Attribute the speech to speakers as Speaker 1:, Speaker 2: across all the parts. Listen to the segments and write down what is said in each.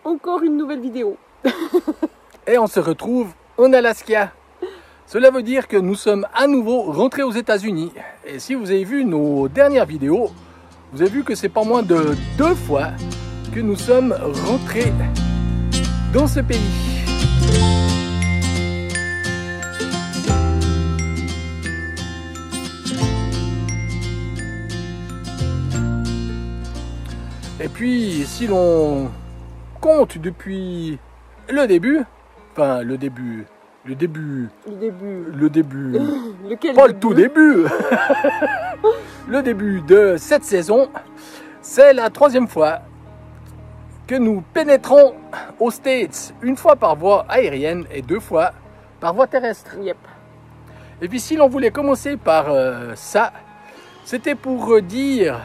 Speaker 1: encore une nouvelle vidéo.
Speaker 2: Et on se retrouve en Alaska. Cela veut dire que nous sommes à nouveau rentrés aux États-Unis. Et si vous avez vu nos dernières vidéos, vous avez vu que c'est pas moins de 2 fois que nous sommes rentrés dans ce pays. Et puis, si l'on compte depuis le début, enfin le début,
Speaker 1: Lequel
Speaker 2: pas
Speaker 1: début?
Speaker 2: le tout début, le début de cette saison, c'est la 3e fois que nous pénétrons aux States, une fois par voie aérienne et 2 fois par voie terrestre.
Speaker 1: Yep.
Speaker 2: Et puis si l'on voulait commencer par ça, c'était pour dire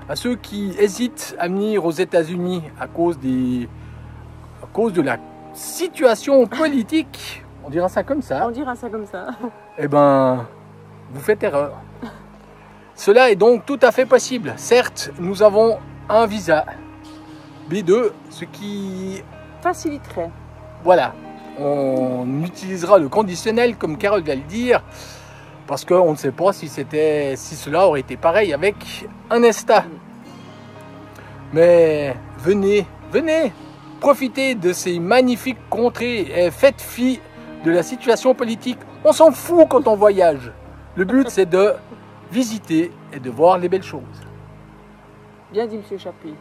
Speaker 2: à ceux qui hésitent à venir aux États-Unis à cause de la situation politique, on dira ça comme ça.
Speaker 1: On dira ça comme ça.
Speaker 2: Eh ben, vous faites erreur. Cela est donc tout à fait possible. Certes, nous avons un visa B2, ce qui...
Speaker 1: Faciliterait.
Speaker 2: Voilà, on utilisera le conditionnel comme Carole va le dire, parce qu'on ne sait pas si cela aurait été pareil avec un ESTA. Mais venez, profitez de ces magnifiques contrées et faites fi de la situation politique. On s'en fout quand on voyage. Le but, c'est de visiter et de voir les belles choses.
Speaker 1: Bien dit, monsieur Chapuis.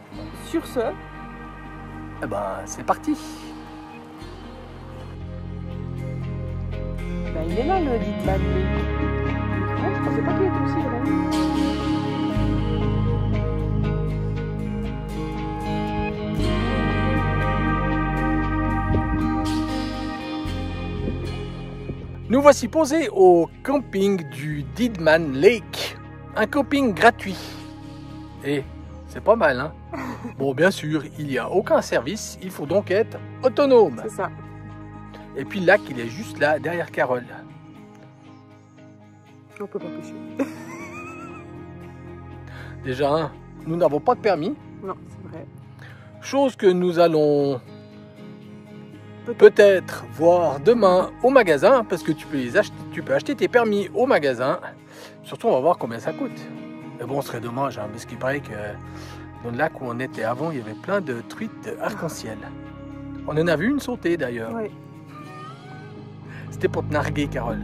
Speaker 1: Sur ce...
Speaker 2: Eh ben, c'est parti.
Speaker 1: Ben, il est là, le Deadman. Ouais, je pensais pas qu'il était aussi grand.
Speaker 2: Nous voici posés au camping du Deadman Lake, un camping gratuit. Et c'est pas mal, hein? Bon, bien sûr, il n'y a aucun service, il faut donc être autonome.
Speaker 1: C'est ça.
Speaker 2: Et puis le lac, il est juste là, derrière Carole.
Speaker 1: On peut pas pêcher.
Speaker 2: Déjà, hein, nous n'avons pas de permis.
Speaker 1: Non, c'est vrai.
Speaker 2: Chose que nous allons peut-être voir demain au magasin, parce que tu peux acheter tes permis au magasin. Surtout, on va voir combien ça coûte. Mais bon, ce serait dommage, hein, parce qu'il paraît que dans le lac où on était avant, il y avait plein de truites arc-en-ciel. On en a vu une sauter d'ailleurs.
Speaker 1: Oui.
Speaker 2: C'était pour te narguer, Carole.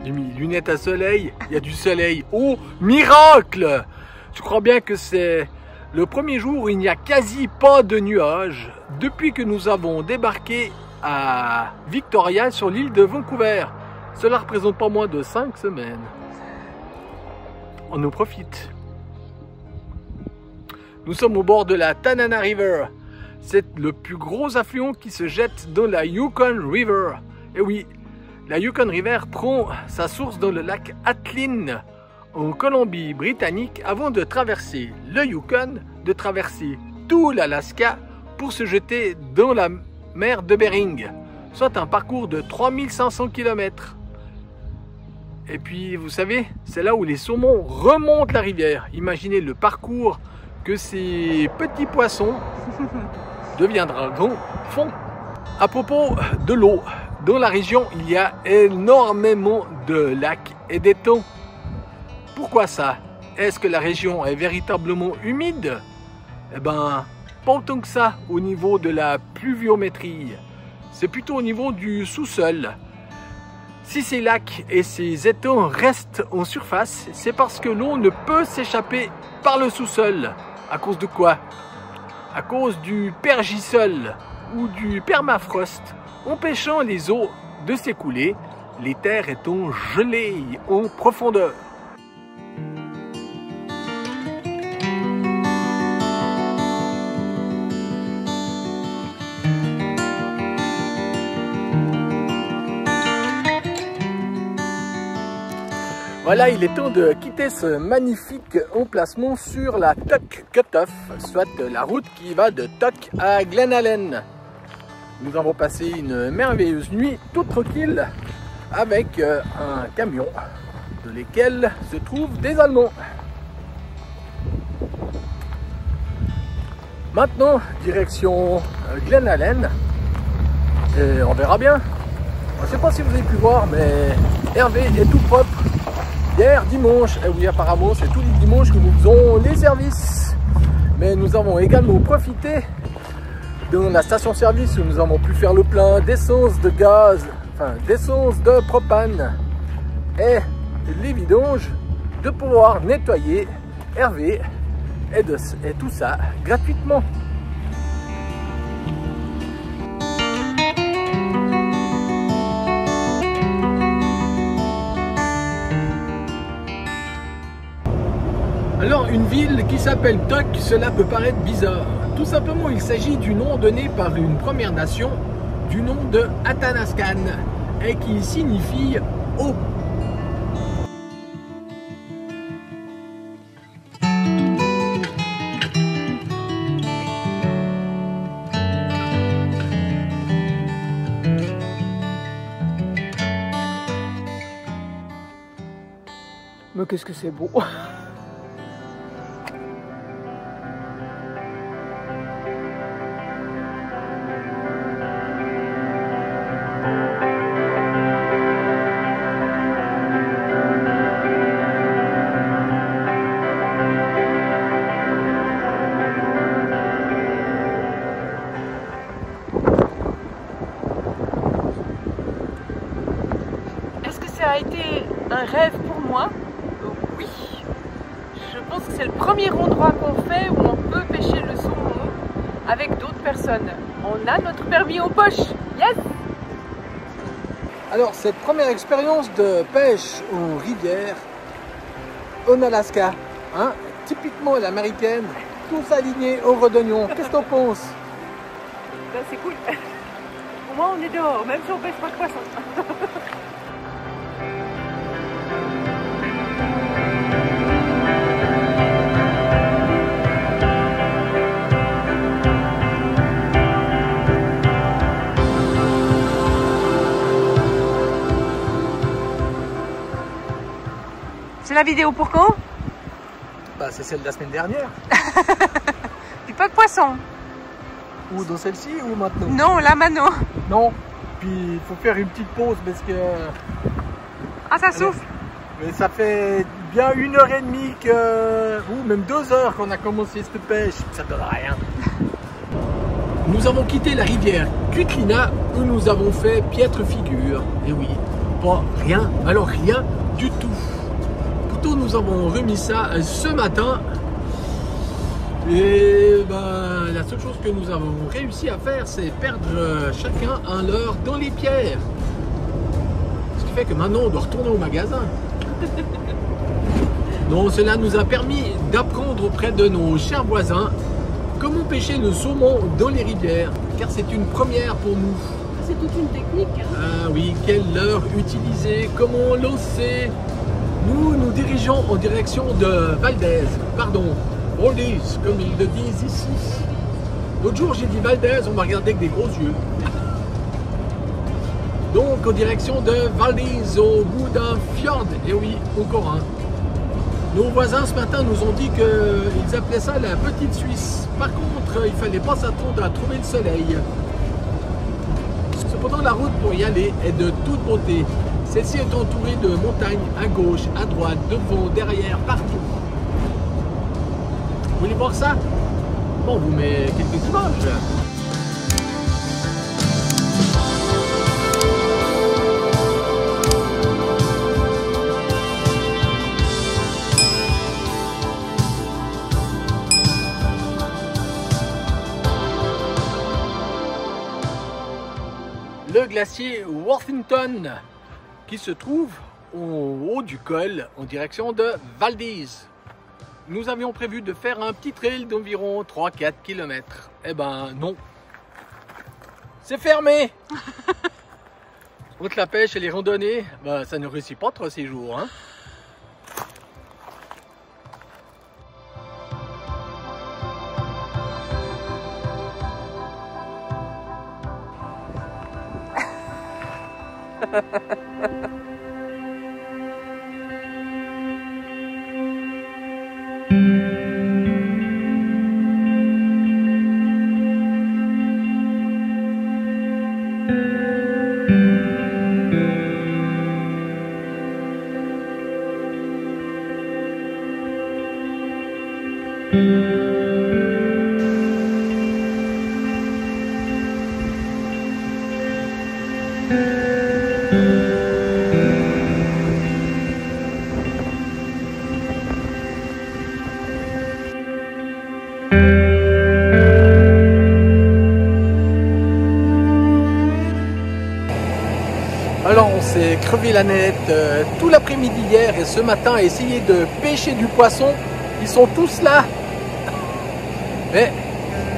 Speaker 2: J'ai mis lunettes à soleil, il y a du soleil. Oh, miracle! Je crois bien que c'est le premier jour où il n'y a quasi pas de nuages depuis que nous avons débarqué à Victoria sur l'île de Vancouver. Cela représente pas moins de 5 semaines. On en profite. Nous sommes au bord de la Tanana River. C'est le plus gros affluent qui se jette dans la Yukon River. Et oui, la Yukon River prend sa source dans le lac Atlin, en Colombie-Britannique, avant de traverser le Yukon, de traverser tout l'Alaska pour se jeter dans la mer de Bering, soit un parcours de 3500 km. Et puis, vous savez, c'est là où les saumons remontent la rivière. Imaginez le parcours que ces petits poissons deviendront font. À propos de l'eau, dans la région, il y a énormément de lacs et d'étangs. Pourquoi ça? Est-ce que la région est véritablement humide? Eh ben, pas autant que ça au niveau de la pluviométrie. C'est plutôt au niveau du sous-sol. Si ces lacs et ces étangs restent en surface, c'est parce que l'eau ne peut s'échapper par le sous-sol. À cause de quoi? À cause du pergisol ou du permafrost, empêchant les eaux de s'écouler, les terres étant gelées en profondeur. Voilà, il est temps de quitter ce magnifique emplacement sur la Tuk Cutoff, soit la route qui va de Tuk à Glen Allen. Nous avons passé une merveilleuse nuit toute tranquille avec un camion dans lequel se trouvent des Allemands. Maintenant, direction Glen Allen. Et on verra bien. Je ne sais pas si vous avez pu voir, mais Hervé est tout propre. Hier, dimanche, et oui, apparemment, c'est tous les dimanches que nous faisons les services. Mais nous avons également profité de la station-service où nous avons pu faire le plein d'essence, de gaz, enfin d'essence, de propane et les vidanges, de pouvoir nettoyer Hervé et tout ça gratuitement. Alors, une ville qui s'appelle Tuk, cela peut paraître bizarre. Tout simplement, il s'agit du nom donné par une Première Nation, du nom de Athanascan, et qui signifie eau.
Speaker 1: Mais qu'est-ce que c'est beau! Est-ce que ça a été un rêve pour moi? Oui. Je pense que c'est le premier endroit qu'on fait où on peut pêcher le saumon avec d'autres personnes. On a notre permis en poche. Yes!
Speaker 2: Alors, cette première expérience de pêche aux rivières, en Alaska, hein, typiquement l'américaine, tous alignés au redognon. Qu'est-ce que t'en penses?
Speaker 1: Ben, c'est cool. Au moins on est dehors, même si on pêche pas de poisson. C'est la vidéo pour quand?
Speaker 2: Bah, c'est celle de la semaine dernière.
Speaker 1: Du pas de poisson.
Speaker 2: Ou dans celle-ci ou maintenant?
Speaker 1: Non, là maintenant.
Speaker 2: Non. Puis il faut faire une petite pause parce que...
Speaker 1: Ah, ça souffle.
Speaker 2: Mais ça fait bien 1h30 que... ou même 2 heures qu'on a commencé cette pêche. Ça donne rien. Nous avons quitté la rivière Kutlina où nous avons fait piètre figure. Et oui, pas rien, alors rien du tout. Pourtant nous avons remis ça ce matin. Et ben, la seule chose que nous avons réussi à faire, c'est perdre chacun un leurre dans les pierres. Ce qui fait que maintenant on doit retourner au magasin. Donc cela nous a permis d'apprendre auprès de nos chers voisins comment pêcher le saumon dans les rivières, car c'est une première pour nous.
Speaker 1: C'est toute une technique. Hein.
Speaker 2: Ah oui, quelle leurre utiliser, comment lancer. Nous nous dirigeons en direction de Valdez, pardon, Valdez, comme ils le disent ici. L'autre jour j'ai dit Valdez, on m'a regardé avec des gros yeux. Donc en direction de Valdez, au bout d'un fjord, et oui, encore un. Nos voisins ce matin nous ont dit qu'ils appelaient ça la petite Suisse. Par contre, il ne fallait pas s'attendre à trouver le soleil. Cependant, la route pour y aller est de toute beauté. Celle-ci est entourée de montagnes à gauche, à droite, devant, derrière, partout. Vous voulez voir ça? Bon, on vous met quelques images. Le glacier Worthington qui se trouve au haut du col en direction de Valdez. Nous avions prévu de faire un petit trail d'environ 3-4 km. Eh ben non, c'est fermé. Entre la pêche et les randonnées, ben, ça ne réussit pas trop ces jours. Hein. Alors on s'est crevé la nette tout l'après-midi hier et ce matin à essayer de pêcher du poisson. Ils sont tous là. Mais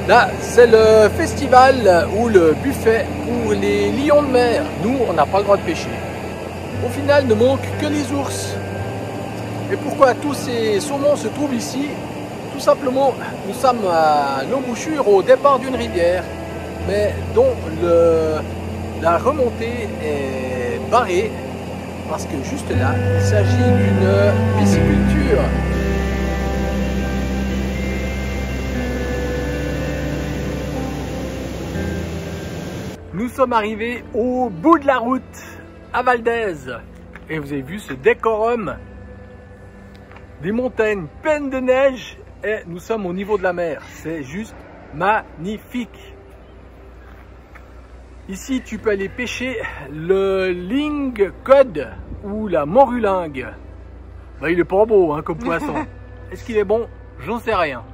Speaker 2: là c'est le festival ou le buffet pour les lions de mer. Nous on n'a pas le droit de pêcher. Au final ne manque que les ours. Et pourquoi tous ces saumons se trouvent ici? Tout simplement nous sommes à l'embouchure au départ d'une rivière, mais dont la remontée est barrée parce que juste là, il s'agit d'une pisciculture. Nous sommes arrivés au bout de la route à Valdez et vous avez vu ce décorum, des montagnes pleines de neige et nous sommes au niveau de la mer. C'est juste magnifique. Ici, tu peux aller pêcher le lingcod ou la morulingue. Ben, il est pas beau hein, comme poisson. Est-ce qu'il est bon? J'en sais rien.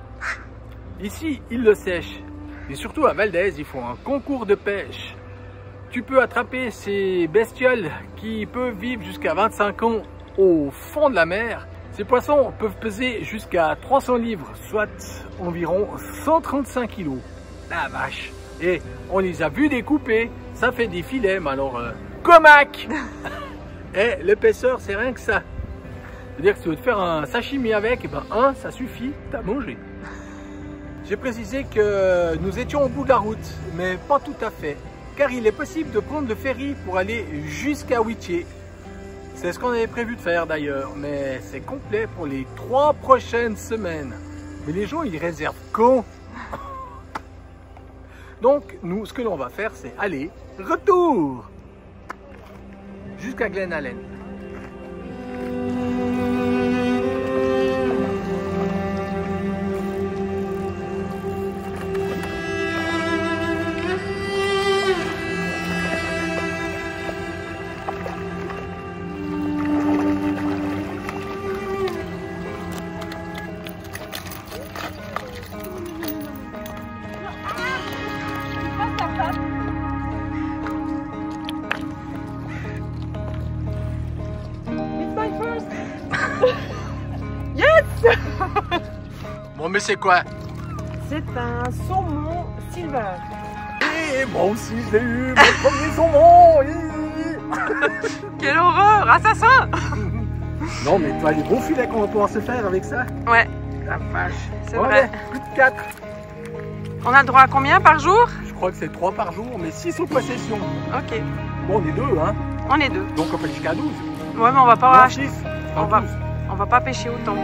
Speaker 2: Ici, il le sèche. Et surtout à Valdez, ils font un concours de pêche. Tu peux attraper ces bestioles qui peuvent vivre jusqu'à 25 ans au fond de la mer. Ces poissons peuvent peser jusqu'à 300 livres, soit environ 135 kg. La vache! Et on les a vus découper, ça fait des filets, mais alors comac. Et l'épaisseur, c'est rien que ça. C'est-à-dire que si tu veux te faire un sashimi avec, et ben ça suffit, t'as mangé. J'ai précisé que nous étions au bout de la route, mais pas tout à fait, car il est possible de prendre le ferry pour aller jusqu'à Whittier. C'est ce qu'on avait prévu de faire d'ailleurs, mais c'est complet pour les 3 prochaines semaines. Mais les gens, ils réservent quand? Donc, nous, ce que l'on va faire, c'est aller, retour, jusqu'à Glen Allen.
Speaker 1: Yes.
Speaker 2: Bon, mais c'est quoi?
Speaker 1: C'est un saumon silver.
Speaker 2: Et moi aussi, je l'ai eu, mon premier saumon.
Speaker 1: Quelle horreur, assassin.
Speaker 2: Non, mais tu vois les bons filets qu'on va pouvoir se faire avec ça.
Speaker 1: Ouais.
Speaker 2: La vache.
Speaker 1: C'est vrai.
Speaker 2: Plus de 4.
Speaker 1: On a le droit à combien par jour?
Speaker 2: Je crois que c'est 3 par jour, mais 6 sous possession.
Speaker 1: Ok.
Speaker 2: Bon, on est 2, hein.
Speaker 1: On est 2.
Speaker 2: Donc on peut jusqu'à 12.
Speaker 1: Ouais, mais on va pas acheter. On va pas pêcher autant.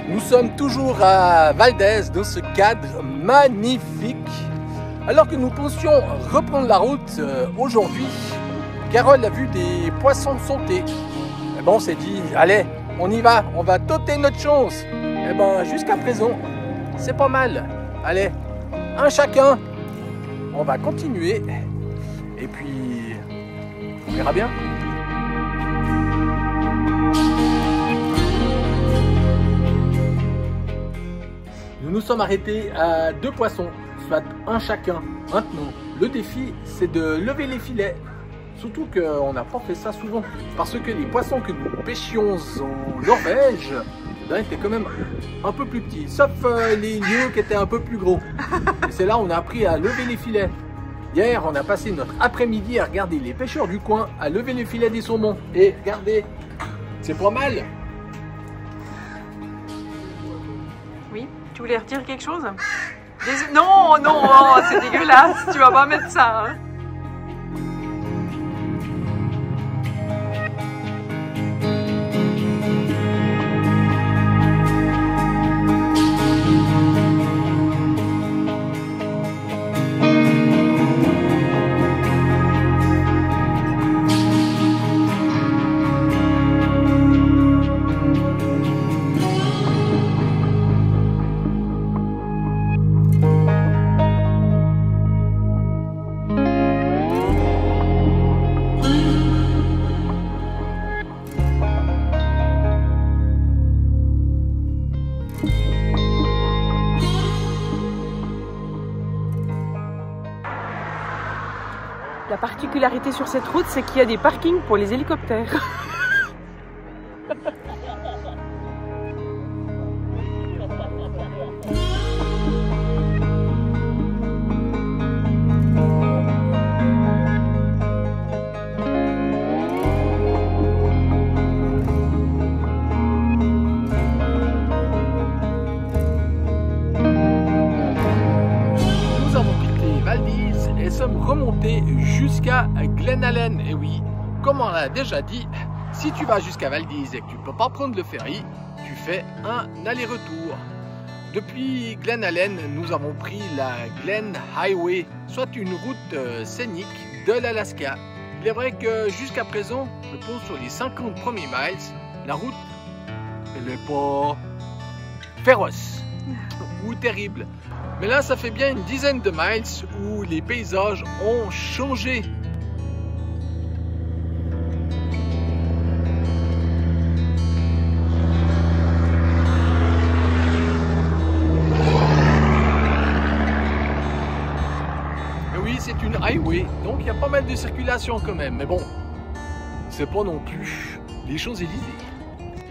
Speaker 2: Nous sommes toujours à Valdez dans ce cadre magnifique. Alors que nous pensions reprendre la route aujourd'hui, Carole a vu des poissons sauter. Et bon, on s'est dit, allez, on y va, on va tenter notre chance. Et ben, jusqu'à présent, c'est pas mal. Allez, un chacun. On va continuer. Et puis, on verra bien. Nous nous sommes arrêtés à 2 poissons, soit un chacun. Maintenant, le défi, c'est de lever les filets. Surtout qu'on n'a pas fait ça souvent. Parce que les poissons que nous pêchions en Norvège, étaient quand même un peu plus petits. Sauf les lieux qui étaient un peu plus gros. Et c'est là où on a appris à lever les filets. Hier, on a passé notre après-midi à regarder les pêcheurs du coin, à lever les filets des saumons. Et regardez, c'est pas mal.
Speaker 1: Oui, tu voulais retirer quelque chose? Non, non, oh, c'est dégueulasse, tu vas pas mettre ça. Hein. La particularité sur cette route, c'est qu'il y a des parkings pour les hélicoptères.
Speaker 2: Remonter jusqu'à Glen Allen. Et oui, comme on l'a déjà dit, si tu vas jusqu'à Valdez et que tu ne peux pas prendre le ferry, tu fais un aller-retour. Depuis Glen Allen, nous avons pris la Glen Highway, soit une route scénique de l'Alaska. Il est vrai que jusqu'à présent, je pense sur les 50 premiers miles, la route, elle n'est pas féroce ou terrible. Mais là, ça fait bien une dizaine de miles où les paysages ont changé. Et oui, c'est une highway, donc il y a pas mal de circulation quand même. Mais bon, c'est pas non plus les Champs-Élysées.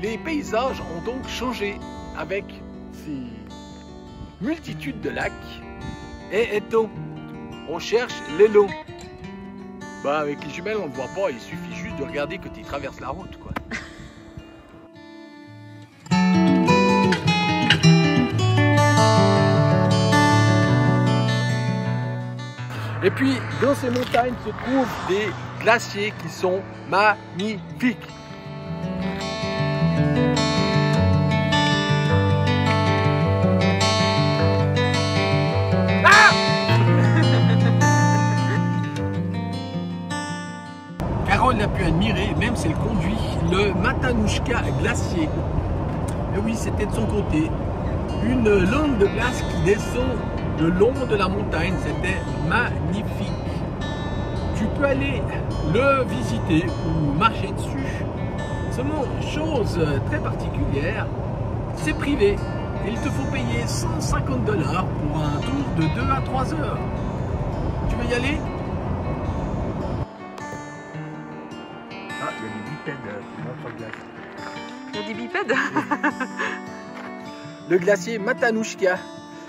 Speaker 2: Les paysages ont donc changé avec ces multitude de lacs et étangs. On cherche l'élan. Bah avec les jumelles on ne voit pas, il suffit juste de regarder quand ils traversent la route quoi. Et puis dans ces montagnes se trouvent des glaciers qui sont magnifiques. Carole a pu admirer, même si elle conduit, le Matanushka glacier. Et oui, c'était de son côté. Une lande de glace qui descend le long de la montagne. C'était magnifique. Tu peux aller le visiter ou marcher dessus. Seulement, chose très particulière, c'est privé. Et il te faut payer 150 $ pour un tour de 2 à 3 heures. Tu veux y aller ?
Speaker 1: Il y a des bipèdes.
Speaker 2: Le glacier Matanushka,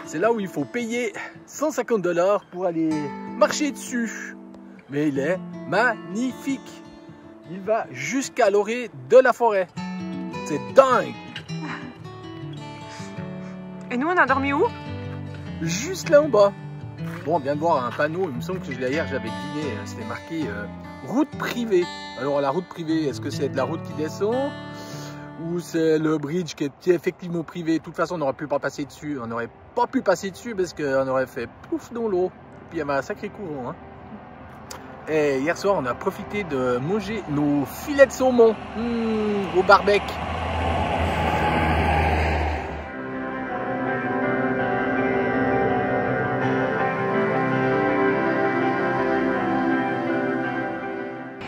Speaker 2: c'est là où il faut payer 150 $ pour aller marcher dessus. Mais il est magnifique. Il va jusqu'à l'orée de la forêt. C'est dingue.
Speaker 1: Et nous, on a dormi où?
Speaker 2: Juste là en bas. Bon, on vient de voir un panneau, il me semble que hier j'avais dîné, c'était marqué route privée. Alors la route privée, est-ce que c'est de la route qui descend ou c'est le bridge qui est effectivement privé? De toute façon, on n'aurait pu pas passer dessus. On n'aurait pas pu passer dessus parce qu'on aurait fait pouf dans l'eau. Puis il y avait un sacré courant. Hein. Et hier soir, on a profité de manger nos filets de saumon au barbecue.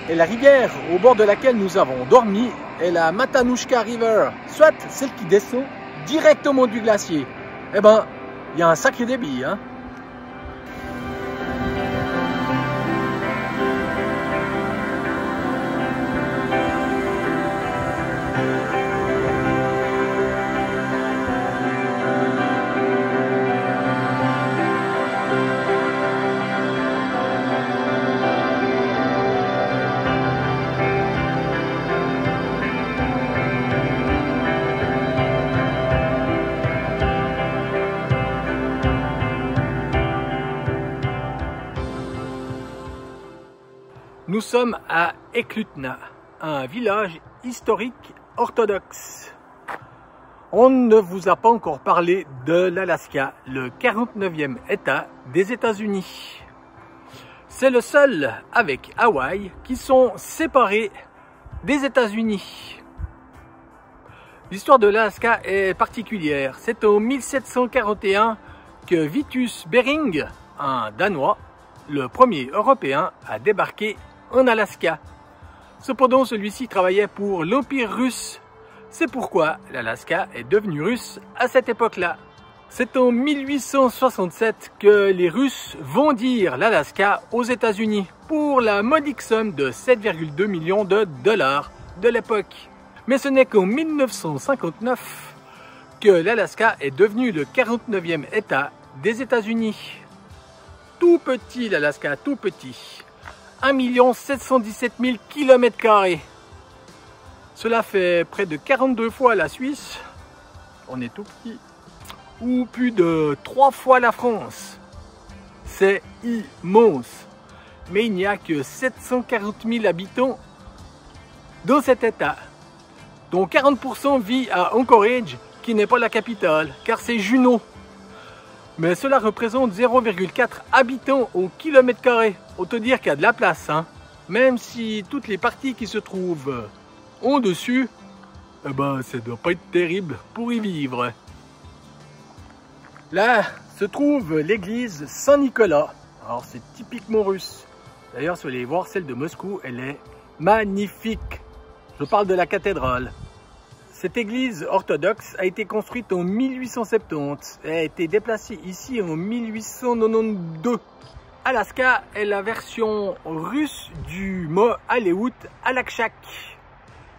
Speaker 2: Et la rivière au bord de laquelle nous avons dormi est la Matanushka River, soit celle qui descend directement du glacier. Eh ben, il y a un sacré débit, hein. Nous sommes à Eklutna, un village historique orthodoxe. On ne vous a pas encore parlé de l'Alaska, le 49e État des États-Unis. C'est le seul, avec Hawaï, qui sont séparés des États-Unis. L'histoire de l'Alaska est particulière. C'est en 1741 que Vitus Bering, un Danois, le premier Européen à débarquer en Alaska. Cependant, celui-ci travaillait pour l'Empire russe, C'est pourquoi l'Alaska est devenu russe à cette époque-là. C'est en 1867 que les Russes vendirent l'Alaska aux États-Unis pour la modique somme de 7,2 millions de dollars de l'époque. Mais ce n'est qu'en 1959 que l'Alaska est devenu le 49e État des États-Unis. Tout petit l'Alaska, tout petit. 1 717 000 km². Cela fait près de 42 fois la Suisse. On est tout petit. Ou plus de 3 fois la France. C'est immense. Mais il n'y a que 740 000 habitants dans cet état, dont 40% vit à Anchorage, qui n'est pas la capitale, car c'est Juneau. Mais cela représente 0,4 habitants au kilomètre carré. Autant dire qu'il y a de la place, hein. Même si toutes les parties qui se trouvent en dessus, eh ben, ça doit pas être terrible pour y vivre. Là se trouve l'église Saint-Nicolas. Alors c'est typiquement russe. D'ailleurs, si vous allez voir celle de Moscou, elle est magnifique. Je parle de la cathédrale. Cette église orthodoxe a été construite en 1870 et a été déplacée ici en 1892. Alaska est la version russe du mot Aléout Alakshak.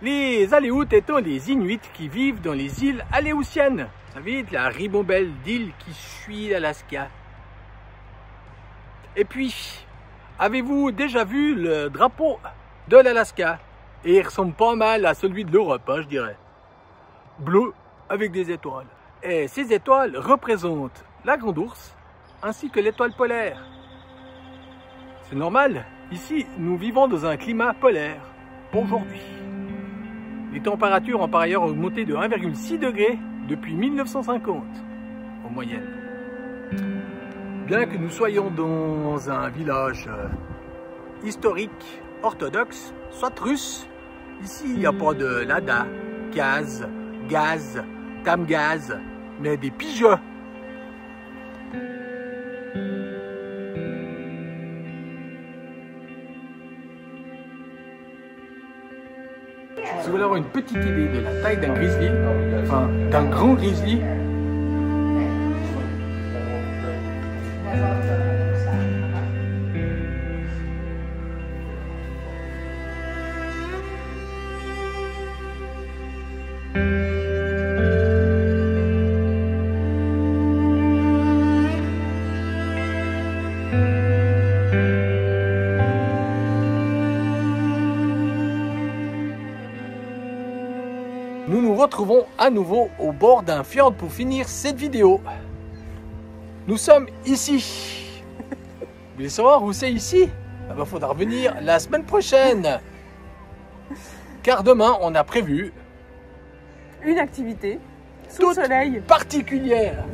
Speaker 2: Les Aléouts étant les Inuits qui vivent dans les îles aléoutiennes. Vous savez, la ribambelle d'îles qui suit l'Alaska. Et puis, avez-vous déjà vu le drapeau de l'Alaska? Et il ressemble pas mal à celui de l'Europe, hein, je dirais. Bleu avec des étoiles. Et ces étoiles représentent la grande ours ainsi que l'étoile polaire. C'est normal, ici nous vivons dans un climat polaire aujourd'hui. Les températures ont par ailleurs augmenté de 1,6 degré depuis 1950 en moyenne. Bien que nous soyons dans un village historique, orthodoxe, soit russe, ici il n'y a pas de Lada, Gaz, Tamgaz, mais des pigeons. Si vous voulez avoir une petite idée de la taille d'un grizzly, enfin d'un grand grizzly, nous nous retrouvons à nouveau au bord d'un fjord pour finir cette vidéo. Nous sommes ici. Vous voulez savoir où c'est ici? Il faudra revenir la semaine prochaine. Car demain, on a prévu
Speaker 1: une activité sous le soleil.
Speaker 2: Particulière.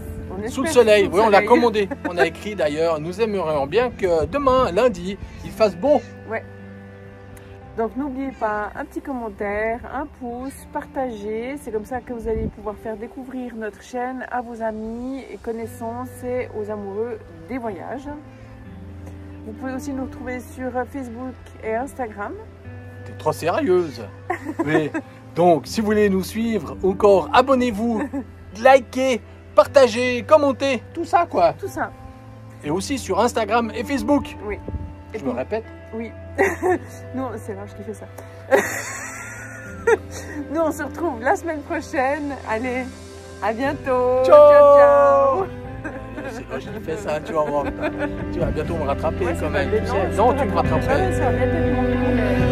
Speaker 2: Sous le soleil, oui, on l'a commandé. On a écrit d'ailleurs, nous aimerions bien que demain, lundi, il fasse beau.
Speaker 1: Ouais. Donc n'oubliez pas un petit commentaire, un pouce, partagez. C'est comme ça que vous allez pouvoir faire découvrir notre chaîne à vos amis et connaissances et aux amoureux des voyages. Vous pouvez aussi nous retrouver sur Facebook et Instagram.
Speaker 2: T'es trop sérieuse. Oui. Donc, si vous voulez nous suivre encore, abonnez-vous, likez, partagez, commentez, tout ça quoi.
Speaker 1: Tout ça.
Speaker 2: Et aussi sur Instagram et Facebook.
Speaker 1: Oui. Et
Speaker 2: je me répète.
Speaker 1: Oui. Nous, c'est Rage qui fait ça. Nous, on se retrouve la semaine prochaine. Allez, à bientôt.
Speaker 2: Ciao,
Speaker 1: ciao, ciao.
Speaker 2: C'est moi qui fais ça, tu vas voir. Tu vas bientôt me rattraper
Speaker 1: Ouais,
Speaker 2: quand même.
Speaker 1: Tu sais.
Speaker 2: Non, tu me rattraperais.
Speaker 1: Ça va bientôt.